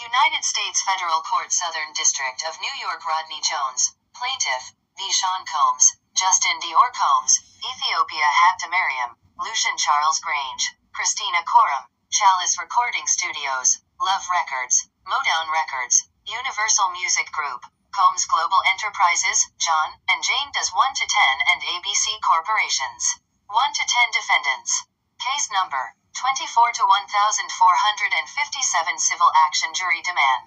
United States Federal Court Southern District of New York Rodney Jones, Plaintiff, v. Sean Combs, Justin Dior Combs, Ethiopia Habtemariam, Lucian Charles Grange, Christina Coram, Chalice Recording Studios, Love Records, Motown Records, Universal Music Group, Combs Global Enterprises, John and Jane Does 1 to 10 and ABC Corporations. 1 to 10 defendants. Case number 24 to 1457 Civil Action Jury Demand.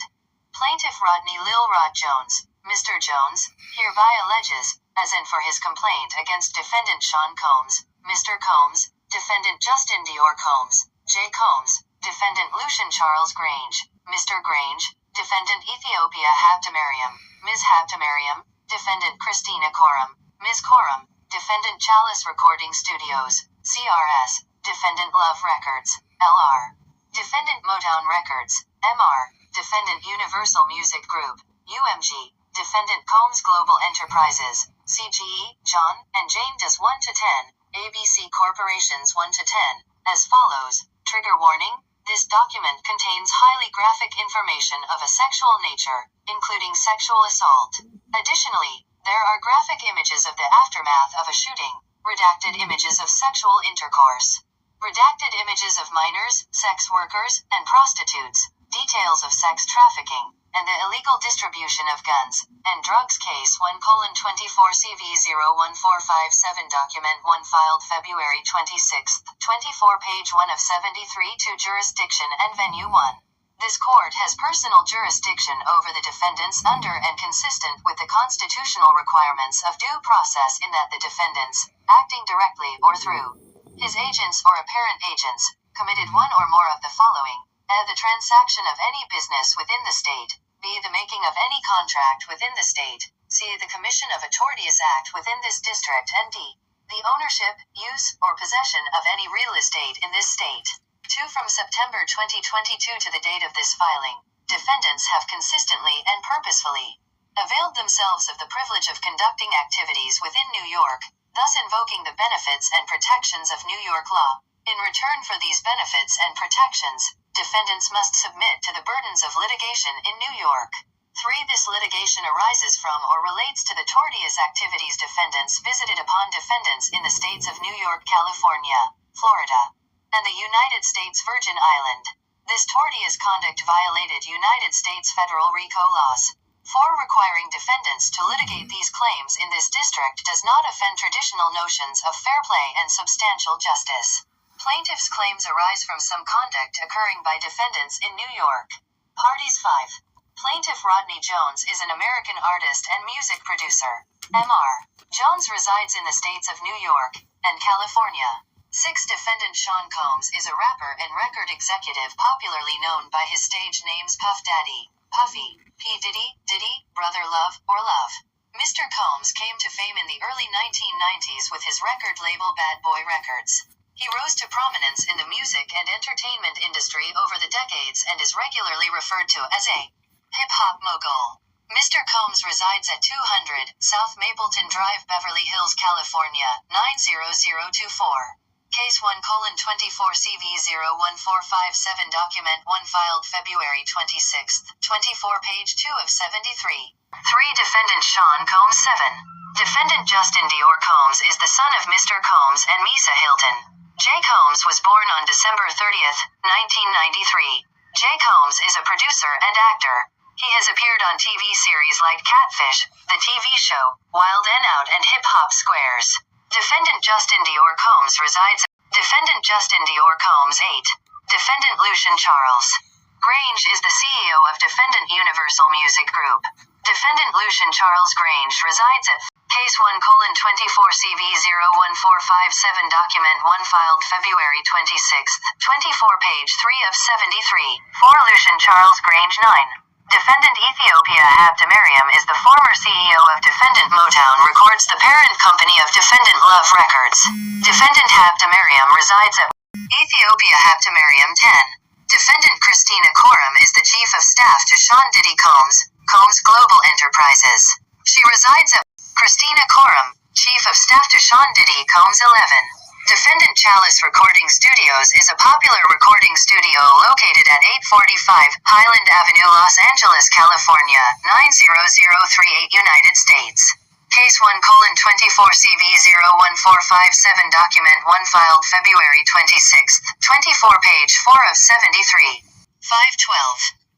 Plaintiff Rodney Lil Rod Jones, Mr. Jones, hereby alleges, as in for his complaint against defendant Sean Combs, Mr. Combs, defendant Justin Dior Combs, J. Combs, defendant Lucian Charles Grange, Mr. Grange, defendant Ethiopia Habtemariam, Ms. Habtemariam, defendant Christina Coram, Ms. Coram, defendant Chalice Recording Studios, CRS, defendant Love Records, LR, defendant Motown Records, MR, defendant Universal Music Group, UMG, defendant Combs Global Enterprises, CGE, John and Jane Does 1 to 10, ABC Corporations 1 to 10, as follows. Trigger warning. This document contains highly graphic information of a sexual nature, including sexual assault. Additionally, there are graphic images of the aftermath of a shooting, redacted images of sexual intercourse, redacted images of minors, sex workers, and prostitutes, details of sex trafficking, and the illegal distribution of guns and drugs. Case 1:24 CV 01457 Document 1 filed February 26, 24 page 1 of 73 to Jurisdiction and Venue 1. This court has personal jurisdiction over the defendants under and consistent with the constitutional requirements of due process in that the defendants, acting directly or through his agents or apparent agents, committed one or more of the following: a. The transaction of any business within the state, b. The making of any contract within the state, c. The commission of a tortious act within this district, and d. The ownership, use, or possession of any real estate in this state. 2. From September 2022 to the date of this filing, defendants have consistently and purposefully availed themselves of the privilege of conducting activities within New York, thus invoking the benefits and protections of New York law. In return for these benefits and protections, defendants must submit to the burdens of litigation in New York. 3. This litigation arises from or relates to the tortious activities defendants visited upon defendants in the states of New York, California, Florida, and the United States Virgin Island. This tortious conduct violated United States federal RICO laws. 4. Requiring defendants to litigate these claims in this district does not offend traditional notions of fair play and substantial justice. Plaintiff's claims arise from some conduct occurring by defendants in New York. Parties 5. Plaintiff Rodney Jones is an American artist and music producer. Mr. Jones resides in the states of New York and California. 6. Defendant Sean Combs is a rapper and record executive popularly known by his stage names Puff Daddy, Puffy, P. Diddy, Brother Love, or Love. Mr. Combs came to fame in the early 1990s with his record label Bad Boy Records. He rose to prominence in the music and entertainment industry over the decades and is regularly referred to as a hip-hop mogul. Mr. Combs resides at 200 South Mapleton Drive, Beverly Hills, California, 90024. Case 1:24 CV 01457 Document 1 filed February 26, 24 page 2 of 73. 3. Defendant Sean Combs 7. Defendant Justin Dior Combs is the son of Mr. Combs and Misa Hilton. J. Combs was born on December 30, 1993. J. Combs is a producer and actor. He has appeared on TV series like Catfish, The TV Show, Wild 'N Out and Hip Hop Squares. Defendant Justin Dior Combs resides at Defendant Justin Dior Combs 8. Defendant Lucian Charles Grange is the CEO of Defendant Universal Music Group. Defendant Lucian Charles Grange resides at Case 1:24 CV 01457 Document 1 filed February 26, 24 page 3 of 73. 4. Lucian Charles Grange 9. Defendant Ethiopia Habtemariam is the former CEO of Defendant Motown Records, the parent company of Defendant Love Records. Defendant Habtemariam resides at Ethiopia Habtemariam 10. Defendant Christina Coram is the Chief of Staff to Sean Diddy Combs, Combs Global Enterprises. She resides at Christina Coram, Chief of Staff to Sean Diddy Combs 11. Defendant Chalice Recording Studios is a popular recording studio located at 845 Highland Avenue, Los Angeles, California, 90038, United States. Case 1:24CV01457, document 1 filed February 26, 24, page 4 of 73. 512.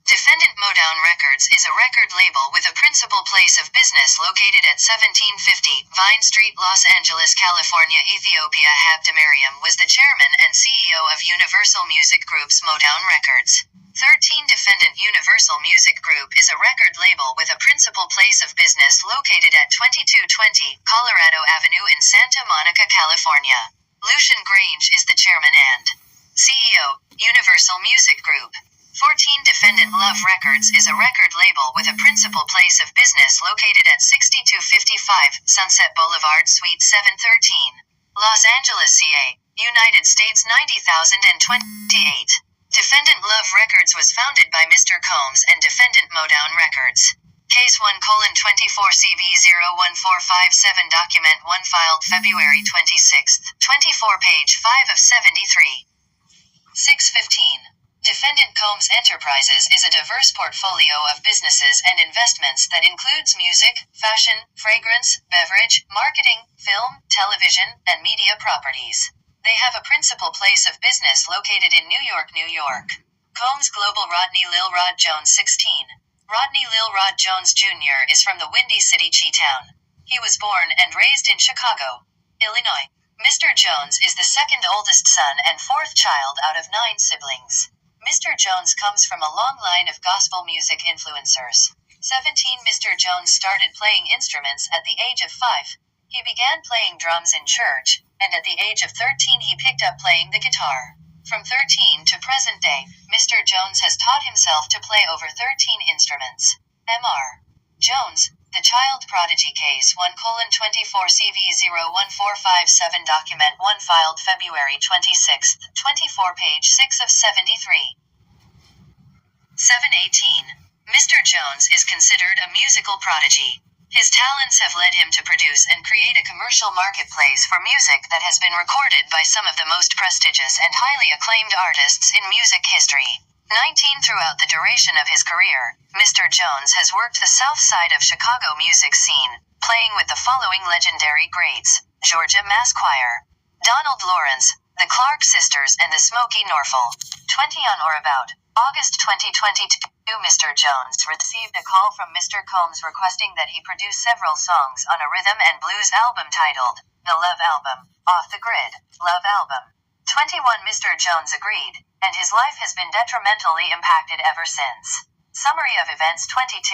Defendant Motown Records is a record label with a principal place of business located at 1750 Vine Street, Los Angeles, California, Ethiopia. Habdamariam was the chairman and CEO of Universal Music Group's Motown Records. 13. Defendant Universal Music Group is a record label with a principal place of business located at 2220 Colorado Avenue in Santa Monica, California. Lucian Grange is the chairman and CEO, Universal Music Group. 14. Defendant Love Records is a record label with a principal place of business located at 6255 Sunset Boulevard, Suite 713, Los Angeles, CA, United States 90028. Defendant Love Records was founded by Mr. Combs and Defendant Motown Records. Case 1:24CV01457, document 1 filed February 26, 24, page 5 of 73. 615. Defendant Combs Enterprises is a diverse portfolio of businesses and investments that includes music, fashion, fragrance, beverage, marketing, film, television, and media properties. They have a principal place of business located in New York, New York. Combs Global. Rodney Lil Rod Jones 16. Rodney Lil Rod Jones Jr. is from the Windy City, Chi-Town. He was born and raised in Chicago, Illinois. Mr. Jones is the second oldest son and fourth child out of 9 siblings. Mr. Jones comes from a long line of gospel music influencers. 17. Mr. Jones started playing instruments at the age of 5. He began playing drums in church, and at the age of 13 he picked up playing the guitar. From 13 to present day, Mr. Jones has taught himself to play over 13 instruments. Mr. Jones, the child prodigy. Case 1:24CV01457, document 1 filed February 26, 24, page 6 of 73. 718. Mr. Jones is considered a musical prodigy. His talents have led him to produce and create a commercial marketplace for music that has been recorded by some of the most prestigious and highly acclaimed artists in music history. 19. Throughout the duration of his career, Mr. Jones has worked the south side of Chicago music scene, playing with the following legendary greats: Georgia Mass Choir, Donald Lawrence, the Clark Sisters, and the Smokey Norfolk. 20. On or about August 2022, Mr. Jones received a call from Mr. Combs requesting that he produce several songs on a rhythm and blues album titled The Love Album, Off the Grid, Love Album. 21. Mr. Jones agreed, and his life has been detrimentally impacted ever since. Summary of events. 22.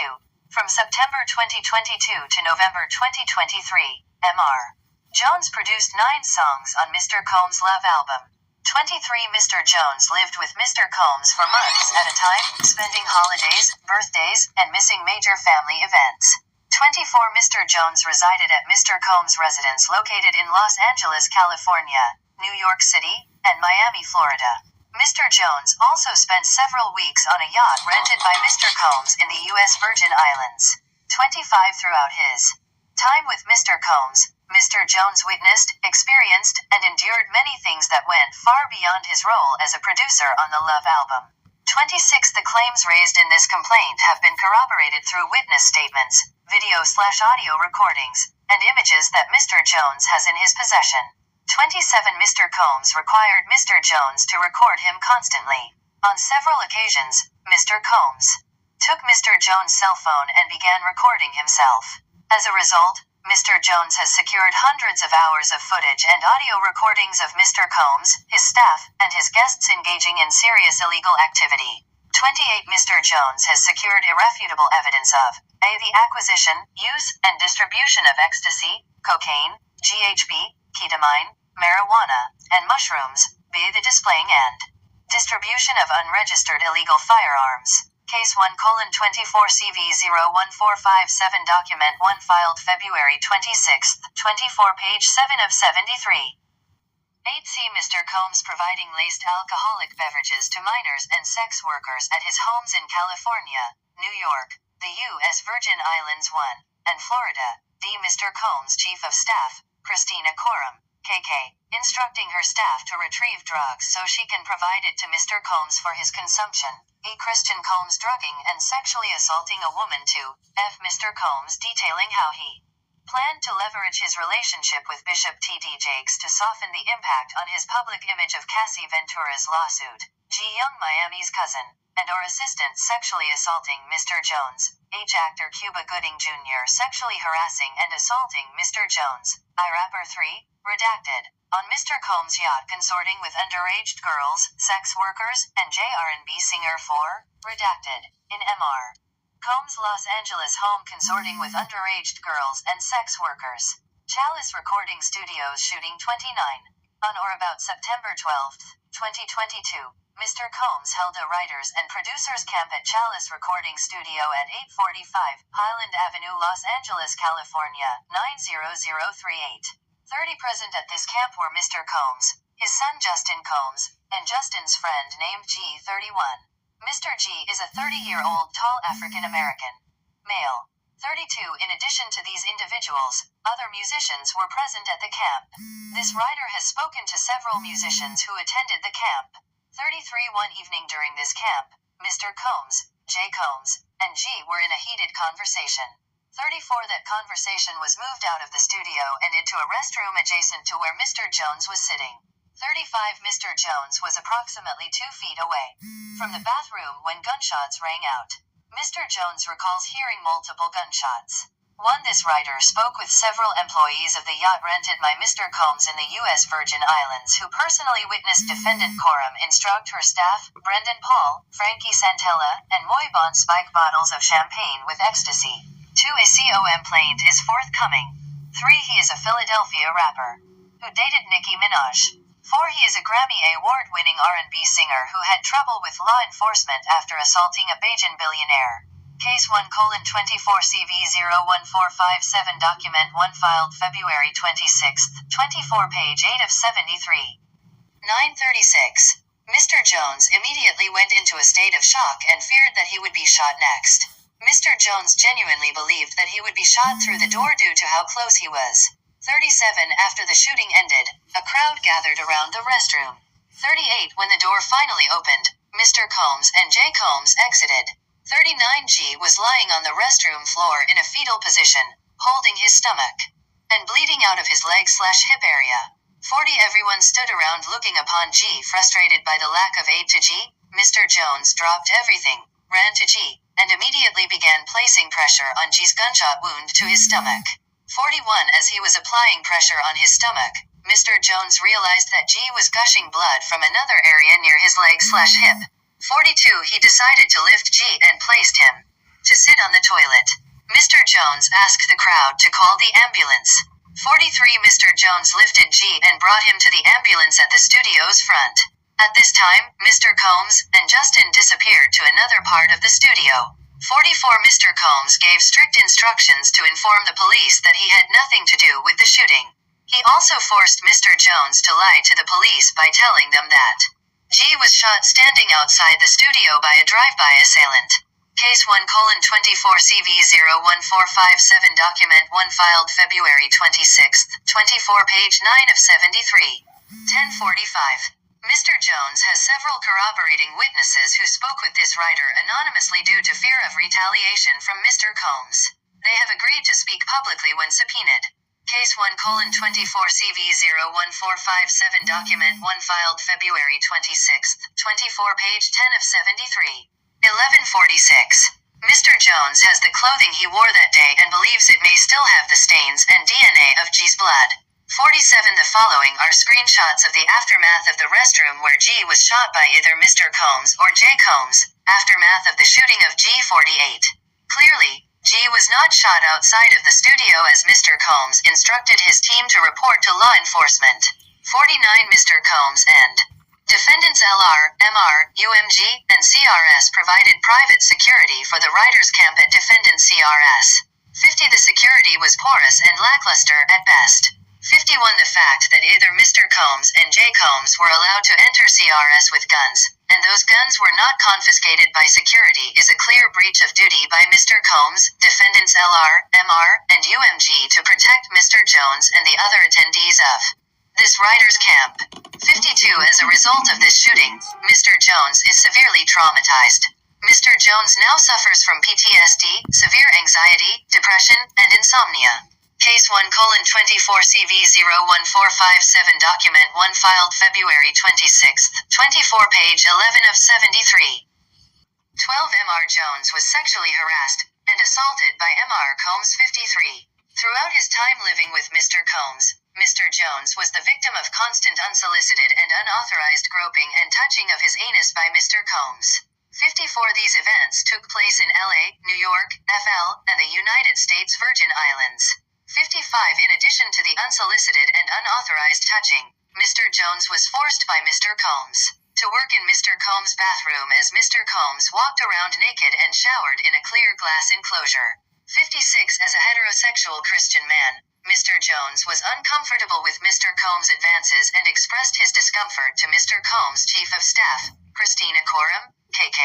From September 2022 to November 2023, Mr. Jones produced 9 songs on Mr. Combs' Love Album. 23. Mr. Jones lived with Mr. Combs for months at a time, spending holidays, birthdays, and missing major family events. 24. Mr. Jones resided at Mr. Combs' residence located in Los Angeles, California, New York City, and Miami, Florida. Mr. Jones also spent several weeks on a yacht rented by Mr. Combs in the U.S. Virgin Islands. 25. Throughout his time with Mr. Combs, Mr. Jones witnessed, experienced, and endured many things that went far beyond his role as a producer on the Love Album. 26. The claims raised in this complaint have been corroborated through witness statements, video/audio recordings, and images that Mr. Jones has in his possession. 27. Mr. Combs required Mr. Jones to record him constantly. On several occasions, Mr. Combs took Mr. Jones' cell phone and began recording himself. As a result, Mr. Jones has secured hundreds of hours of footage and audio recordings of Mr. Combs, his staff, and his guests engaging in serious illegal activity. 28. Mr. Jones has secured irrefutable evidence of a. the acquisition, use, and distribution of ecstasy, cocaine, GHB, ketamine, marijuana, and mushrooms, b. the displaying and distribution of unregistered illegal firearms. Case 1:24CV01457, document 1 filed February 26, 24, page 7 of 73. 8C. Mr. Combs providing laced alcoholic beverages to minors and sex workers at his homes in California, New York, the U.S. Virgin Islands 1, and Florida. D. Mr. Combs' Chief of Staff, Christina Coram, KK, instructing her staff to retrieve drugs so she can provide it to Mr. Combs for his consumption. A Christian Combs drugging and sexually assaulting a woman to F. Mr. Combs detailing how he planned to leverage his relationship with Bishop T.D. Jakes to soften the impact on his public image of Cassie Ventura's lawsuit. G. Young Miami's cousin, and or assistant sexually assaulting Mr. Jones. H. Actor Cuba Gooding Jr. sexually harassing and assaulting Mr. Jones. I. Rapper 3, redacted. On Mr. Combs' yacht consorting with underage girls, sex workers, and R&B singer 4, redacted. In Mr. Combs' Los Angeles home consorting with underage girls and sex workers. Chalice Recording Studios shooting 29. On or about September 12, 2022. Mr. Combs held a writers and producers camp at Chalice Recording Studio at 845 Highland Avenue, Los Angeles, California, 90038. 30 present at this camp were Mr. Combs, his son Justin Combs, and Justin's friend named G31. Mr. G is a 30-year-old tall African-American male. 32. In addition to these individuals, other musicians were present at the camp. This writer has spoken to several musicians who attended the camp. 33. One evening during this camp, Mr. Combs, J. Combs, and G were in a heated conversation. 34. That conversation was moved out of the studio and into a restroom adjacent to where Mr. Jones was sitting. 35. Mr. Jones was approximately 2 feet away from the bathroom when gunshots rang out. Mr. Jones recalls hearing multiple gunshots. 1. This writer spoke with several employees of the yacht rented by Mr. Combs in the U.S. Virgin Islands who personally witnessed defendant Coram instruct her staff, Brendan Paul, Frankie Santella, and Moy Bond spike bottles of champagne with ecstasy. 2. A complaint is forthcoming. 3. He is a Philadelphia rapper who dated Nicki Minaj. 4. He is a Grammy Award-winning R&B singer who had trouble with law enforcement after assaulting a Bajan billionaire. Case 1:24 CV 01457 Document 1 filed February 26, 24 page 8 of 73. 936. Mr. Jones immediately went into a state of shock and feared that he would be shot next. Mr. Jones genuinely believed that he would be shot through the door due to how close he was. 37. After the shooting ended, a crowd gathered around the restroom. 38. When the door finally opened, Mr. Combs and J. Combs exited. 39. G was lying on the restroom floor in a fetal position, holding his stomach and bleeding out of his leg/hip area. 40. Everyone stood around looking upon G. Frustrated by the lack of aid to G, Mr. Jones dropped everything, ran to G, and immediately began placing pressure on G's gunshot wound to his stomach. 41. As he was applying pressure on his stomach, Mr. Jones realized that G was gushing blood from another area near his leg/hip. 42. He decided to lift G and placed him to sit on the toilet. Mr. Jones asked the crowd to call the ambulance. 43. Mr. Jones lifted G and brought him to the ambulance at the studio's front. At this time, Mr. Combs and Justin disappeared to another part of the studio. 44. Mr. Combs gave strict instructions to inform the police that he had nothing to do with the shooting. He also forced Mr. Jones to lie to the police by telling them that G was shot standing outside the studio by a drive-by assailant. Case 1:24 CV 01457 Document 1 filed February 26, 24 page 9 of 73. 1045. Mr. Jones has several corroborating witnesses who spoke with this writer anonymously due to fear of retaliation from Mr. Combs. They have agreed to speak publicly when subpoenaed. Case 1:24 CV 01457 Document 1 filed February 26, 24 page 10 of 73. 1146. Mr. Jones has the clothing he wore that day and believes it may still have the stains and DNA of G's blood. 47. The following are screenshots of the aftermath of the restroom where G was shot by either Mr. Combs or J. Combs, aftermath of the shooting of G48. Clearly, G was not shot outside of the studio as Mr. Combs instructed his team to report to law enforcement. 49. Mr. Combs and defendants LR, MR, UMG, and CRS provided private security for the writers' camp at defendant CRS. 50. The security was porous and lackluster at best. 51. The fact that either Mr. Combs and J. Combs were allowed to enter CRS with guns, and those guns were not confiscated by security is a clear breach of duty by Mr. Combs, defendants LR, MR, and UMG to protect Mr. Jones and the other attendees of This writer's camp. 52. As a result of this shooting, Mr. Jones is severely traumatized. Mr. Jones now suffers from PTSD, severe anxiety, depression, and insomnia. Case 1:24 CV01457 Document 1 filed February 26, 24 page 11 of 73. 12. Mr. Jones was sexually harassed and assaulted by Mr. Combs 53. Throughout his time living with Mr. Combs, Mr. Jones was the victim of constant unsolicited and unauthorized groping and touching of his anus by Mr. Combs. 54. These events took place in LA, New York, FL, and the United States Virgin Islands. 55. In addition to the unsolicited and unauthorized touching, Mr. Jones was forced by Mr. Combs to work in Mr. Combs' bathroom as Mr. Combs walked around naked and showered in a clear glass enclosure. 56. As a heterosexual Christian man, Mr. Jones was uncomfortable with Mr. Combs' advances and expressed his discomfort to Mr. Combs' chief of staff, Christina Coram, KK.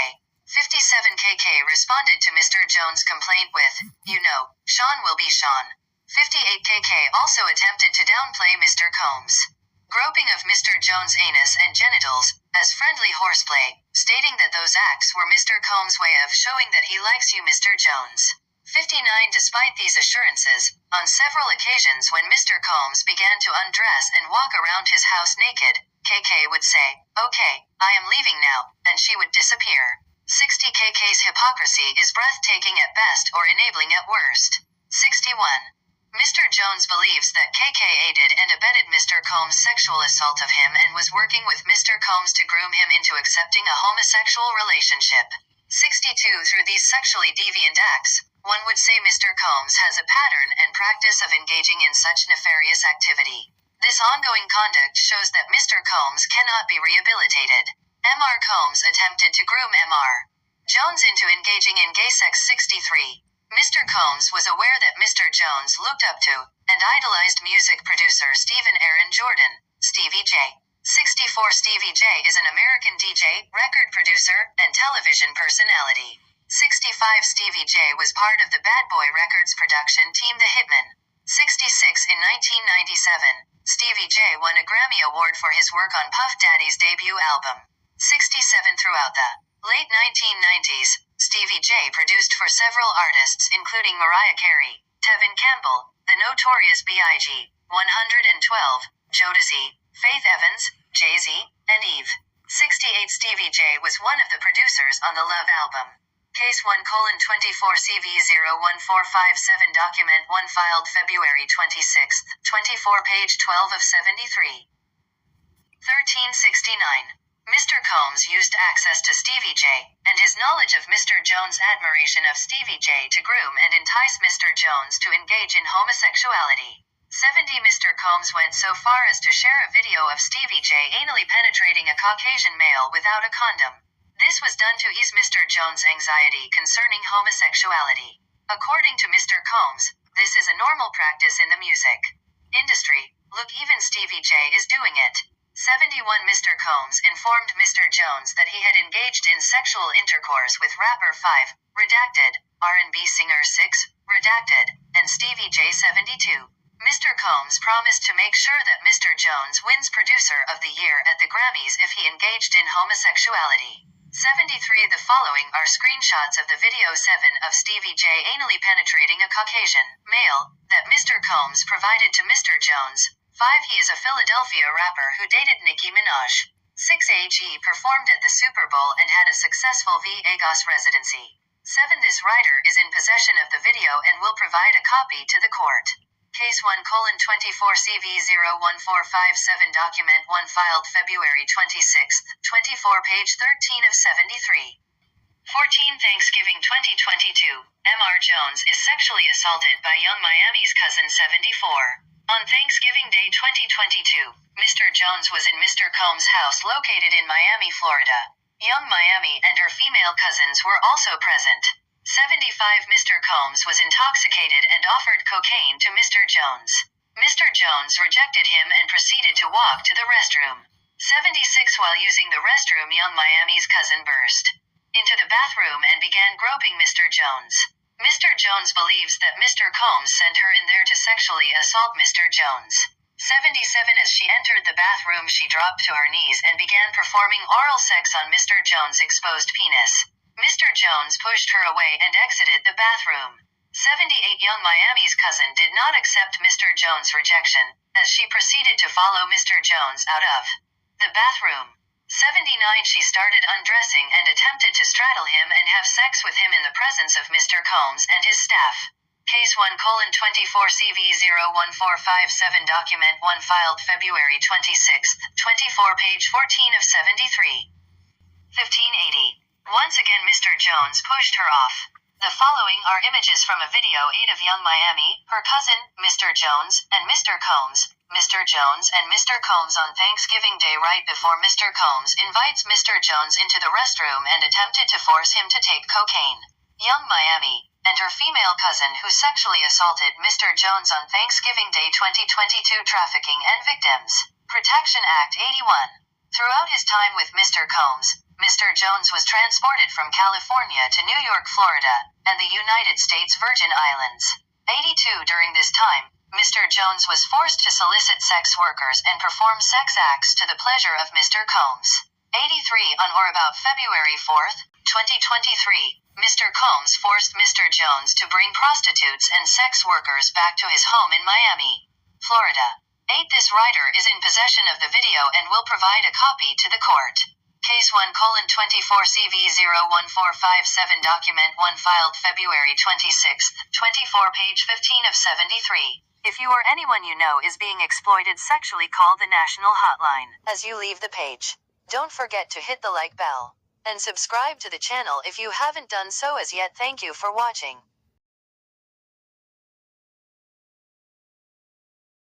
57. KK responded to Mr. Jones' complaint with, "You know, Sean will be Sean." 58. KK also attempted to downplay Mr. Combs' groping of Mr. Jones' anus and genitals as friendly horseplay, stating that those acts were Mr. Combs' way of showing that he likes you, Mr. Jones. 59. Despite these assurances, on several occasions when Mr. Combs began to undress and walk around his house naked, KK would say, "Okay, I am leaving now," and she would disappear. 60. KK's hypocrisy is breathtaking at best or enabling at worst. 61. Mr. Jones believes that KK aided and abetted Mr. Combs' sexual assault of him and was working with Mr. Combs to groom him into accepting a homosexual relationship. 62. Through these sexually deviant acts, one would say Mr. Combs has a pattern and practice of engaging in such nefarious activity. This ongoing conduct shows that Mr. Combs cannot be rehabilitated. Mr. Combs attempted to groom Mr. Jones into engaging in gay sex. 63. Mr. Combs was aware that Mr. Jones looked up to and idolized music producer Stephen Aaron Jordan, Stevie J. 64. Stevie J is an American DJ, record producer, and television personality. 65. Stevie J was part of the Bad Boy Records production team The Hitmen. 66. In 1997, Stevie J won a Grammy Award for his work on Puff Daddy's debut album. 67. Throughout the late 1990s, Stevie J produced for several artists including Mariah Carey, Tevin Campbell, The Notorious B.I.G., 112, Jodeci, Faith Evans, Jay-Z, and Eve. 68. Stevie J was one of the producers on the Love album. Case 1:24 CV01457 Document 1 filed February 26, 24 page 12 of 73. 1369. Mr. Combs used access to Stevie J and his knowledge of Mr. Jones' admiration of Stevie J to groom and entice Mr. Jones to engage in homosexuality. 70. Mr. Combs went so far as to share a video of Stevie J anally penetrating a Caucasian male without a condom. This was done to ease Mr. Jones' anxiety concerning homosexuality. According to Mr. Combs, this is a normal practice in the music industry. Look, even Stevie J is doing it. 71. Mr. Combs informed Mr. Jones that he had engaged in sexual intercourse with rapper 5, redacted, R&B singer 6, redacted, and Stevie J 72. Mr. Combs promised to make sure that Mr. Jones wins Producer of the Year at the Grammys if he engaged in homosexuality. 73. The following are screenshots of the video 7 of Stevie J anally penetrating a Caucasian male that Mr. Combs provided to Mr. Jones. 5. He is a Philadelphia rapper who dated Nicki Minaj. 6. He performed at the Super Bowl and had a successful Vegas residency. 7. This writer is in possession of the video and will provide a copy to the court. Case 1:24 CV01457 Document 1 filed February 26, 24 page 13 of 73. 14. Thanksgiving 2022. Mr. Jones is sexually assaulted by young Miami's cousin 74. On Thanksgiving Day 2022, Mr. Jones was in Mr. Combs' house located in Miami, Florida. Young Miami and her female cousins were also present. 75. Mr. Combs was intoxicated and offered cocaine to Mr. Jones. Mr. Jones rejected him and proceeded to walk to the restroom. 76. While using the restroom, young Miami's cousin burst into the bathroom and began groping Mr. Jones. Mr. Jones believes that Mr. Combs sent her in there to sexually assault Mr. Jones. 77 As she entered the bathroom, she dropped to her knees and began performing oral sex on Mr. Jones' exposed penis. Mr. Jones pushed her away and exited the bathroom. 78 Young Miami's cousin did not accept Mr. Jones' rejection, as she proceeded to follow Mr. Jones out of the bathroom. 79 She started undressing and attempted to straddle him and have sex with him in the presence of Mr. Combs and his staff. Case 1:24 CV01457 Document 1 filed February 26, 24 page 14 of 73. 1580. Once again Mr. Jones pushed her off. The following are images from a video 8 of Young Miami, her cousin, Mr. Jones, and Mr. Combs. Mr. Jones and Mr. Combs on Thanksgiving Day right before Mr. Combs invites Mr. Jones into the restroom and attempted to force him to take cocaine. Young Miami and her female cousin who sexually assaulted Mr. Jones on Thanksgiving Day 2022 Trafficking and Victims Protection Act 81. Throughout his time with Mr. Combs, Mr. Jones was transported from California to New York, Florida, and the United States Virgin Islands. 82 During this time, Mr. Jones was forced to solicit sex workers and perform sex acts to the pleasure of Mr. Combs. 83 On or about February 4, 2023, Mr. Combs forced Mr. Jones to bring prostitutes and sex workers back to his home in Miami, Florida. 8 This writer is in possession of the video and will provide a copy to the court. Case 1:24 CV01457 Document 1 filed February 26, 24 page 15 of 73. If you or anyone you know is being exploited sexually, call the National Hotline. As you leave the page, don't forget to hit the like bell and subscribe to the channel if you haven't done so as yet. Thank you for watching.